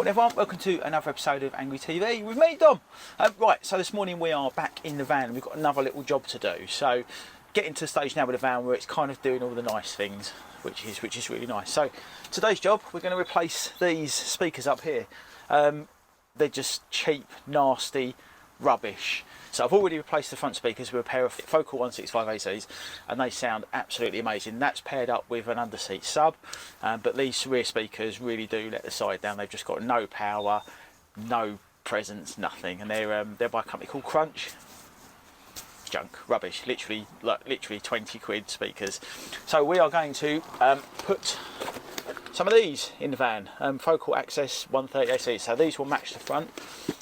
Morning everyone, welcome to another episode of Angry TV with me, Dom. Right, so this morning we are back in the van and we've got another little job to do. So getting to the stage now with the van where it's kind of doing all the nice things, which is really nice. So today's job, we're going to replace these speakers up here. They're just cheap, nasty rubbish. So I've already replaced the front speakers with a pair of Focal 165 ACs and they sound absolutely amazing. That's paired up with an underseat sub, but these rear speakers really do let the side down. They've just got no power, no presence, nothing, and they're by a company called Crunch. Junk, rubbish, literally 20 quid speakers. So we are going to put some of these in the van, Focal Access 130 AC. So these will match the front.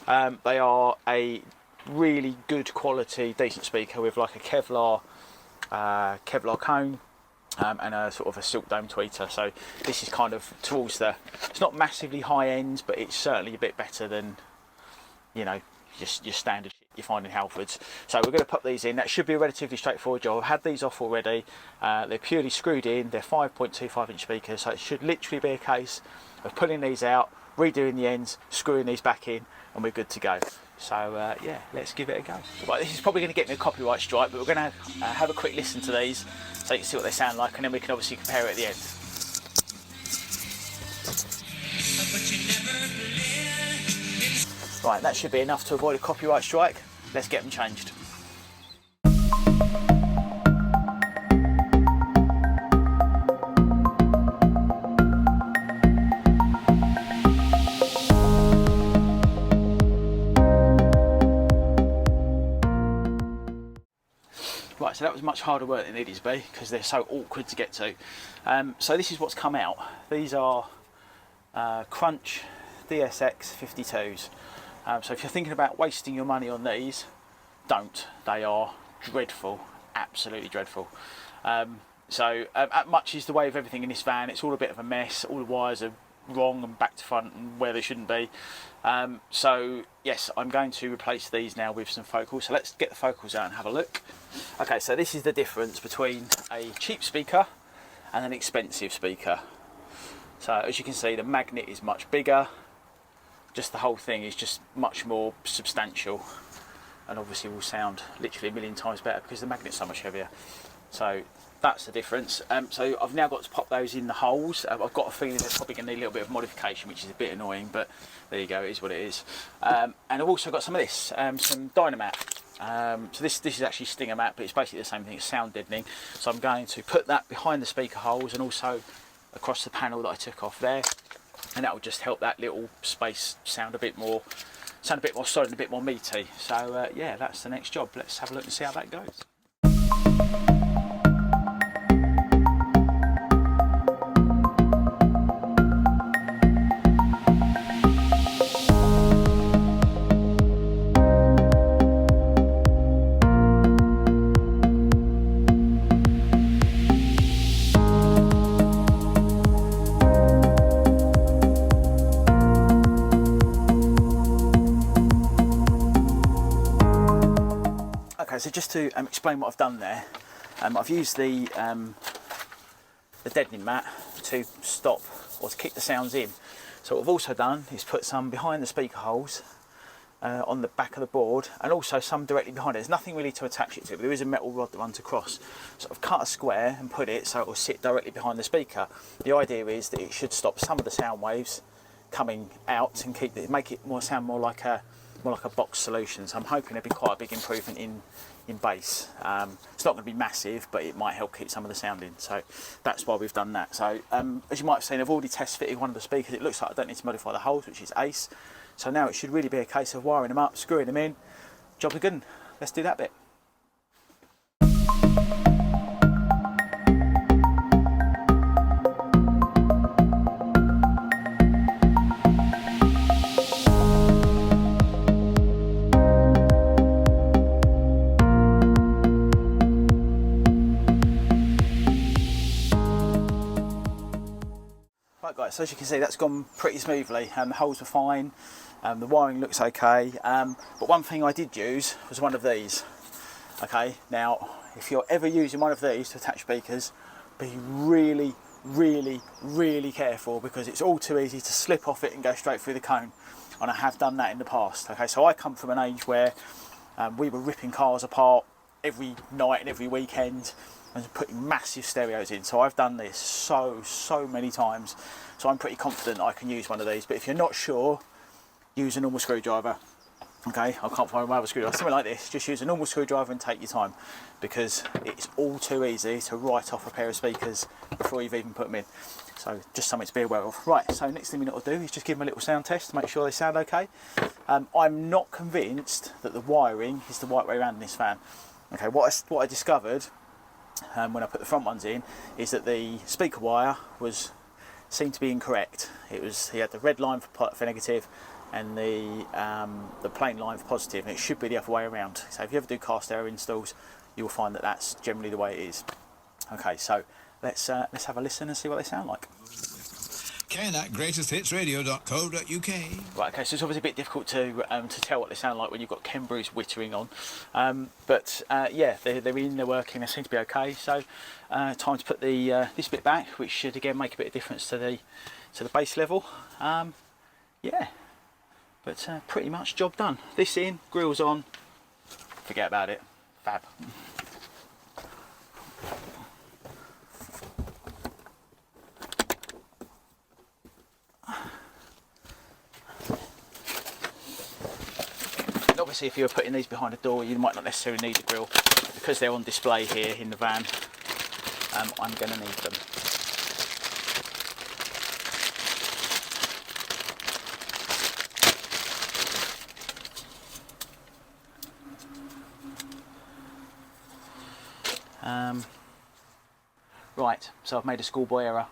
They are a really good quality, decent speaker with like a Kevlar cone and a sort of a silk dome tweeter. So this is kind of towards the, it's not massively high end, but it's certainly a bit better than, you know, just your standard shit you find in Halfords. So we're going to put these in. That should be a relatively straightforward job. I've had these off already. They're purely screwed in. They're 5.25 inch speakers, so it should literally be a case of pulling these out, redoing the ends, screwing these back in, and we're good to go. So yeah, let's give it a go. Right, this is probably going to get me a copyright strike, but we're going to have a quick listen to these so you can see what they sound like, and then we can obviously compare it at the end. Right, that should be enough to avoid a copyright strike. Let's get them changed. Right, so that was much harder work than it needed to be because they're so awkward to get to. So this is what's come out. These are Crunch DSX 52s. So if you're thinking about wasting your money on these, don't. They are dreadful, absolutely dreadful. Much is the way of everything in this van. It's all a bit of a mess. All the wires are wrong and back to front and where they shouldn't be. So yes, I'm going to replace these now with some Focals. So let's get the Focals out and have a look. Okay, so this is the difference between a cheap speaker and an expensive speaker. So as you can see, the magnet is much bigger. Just the whole thing is just much more substantial, and obviously will sound literally a million times better because the magnet's so much heavier. So that's the difference. So I've now got to pop those in the holes. I've got a feeling they're probably going to need a little bit of modification, which is a bit annoying, but there you go, it is what it is. And I've also got some of this, some Dynamat. So this is actually Stinger mat, but it's basically the same thing, it's sound deadening. So I'm going to put that behind the speaker holes and also across the panel that I took off there, and that will just help that little space sound a bit more solid and a bit more meaty. So yeah, that's the next job. Let's have a look and see how that goes. So just to explain what I've done there, I've used the deadening mat to stop or to keep the sounds in. So what I've also done is put some behind the speaker holes on the back of the board, and also some directly behind it. There's nothing really to attach it to, but there is a metal rod that runs across. So I've cut a square and put it so it will sit directly behind the speaker. The idea is that it should stop some of the sound waves coming out and make it sound more like a box solution. So I'm hoping there'll be quite a big improvement in bass. It's not going to be massive, but it might help keep some of the sound in. So that's why we've done that. So as you might have seen, I've already test fitted one of the speakers. It looks like I don't need to modify the holes, which is ace. So now it should really be a case of wiring them up, screwing them in. Job are good. Let's do that bit. Right guys, so as you can see, that's gone pretty smoothly. The holes were fine, the wiring looks okay, but one thing I did use was one of these. Okay, now if you're ever using one of these to attach speakers, be really really, really careful, because it's all too easy to slip off it and go straight through the cone. And I have done that in the past. Okay, so I come from an age where we were ripping cars apart every night and every weekend and putting massive stereos in. So I've done this so many times. So I'm pretty confident I can use one of these. But if you're not sure, use a normal screwdriver. Okay, I can't find my other screwdriver. Something like this, just use a normal screwdriver and take your time, because it's all too easy to write off a pair of speakers before you've even put them in. So just something to be aware of. Right, so next thing we need to do is just give them a little sound test to make sure they sound okay. I'm not convinced that the wiring is the right way around in this fan. Okay, what I discovered when I put the front ones in is that the speaker wire seemed to be incorrect. He had the red line for negative and the plain line for positive, and it should be the other way around. So if you ever do cast error installs, you will find that that's generally the way it is. Okay, so let's have a listen and see what they sound like. Ken at greatesthitsradio.co.uk. Right, okay, so it's obviously a bit difficult to tell what they sound like when you've got Ken Bruce whittering on, but yeah, they're in, they're working, they seem to be okay. So time to put the this bit back, which should again make a bit of difference to the bass level. Yeah, but pretty much job done. This in, grills on, forget about it. Fab. Obviously, if you were putting these behind a door, you might not necessarily need a grill. Because they're on display here in the van, I'm going to need them. Right, so I've made a schoolboy error.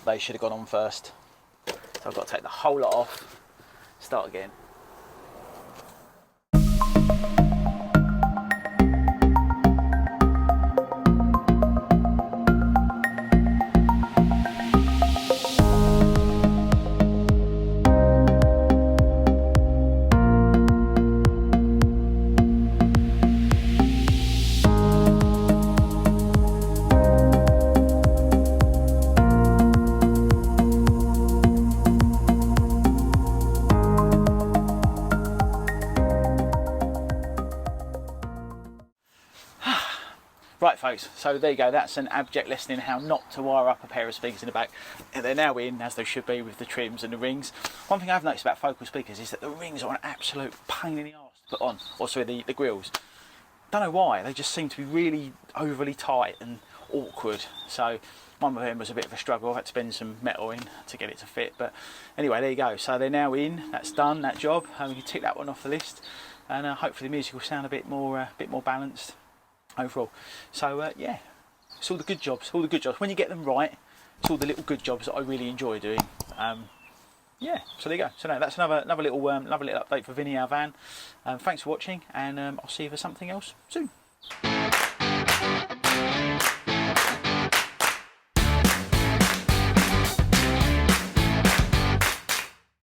They should have gone on first. So I've got to take the whole lot off, start again. Right folks, so there you go, that's an abject lesson in how not to wire up a pair of speakers in the back. And they're now in, as they should be, with the trims and the rings. One thing I've noticed about focal speakers is that the rings are an absolute pain in the arse to put on, or sorry, the grills. Don't know why, they just seem to be really overly tight and awkward. So one of them was a bit of a struggle. I had to bend some metal in to get it to fit, but anyway, there you go. So they're now in, that's done, that job. We can tick that one off the list, and hopefully the music will sound a bit more balanced overall. So yeah, it's all the good jobs, all the good jobs. When you get them right, it's all the little good jobs that I really enjoy doing. Yeah, so there you go. So no, that's another little update for Vinny, our van. Thanks for watching, and I'll see you for something else soon.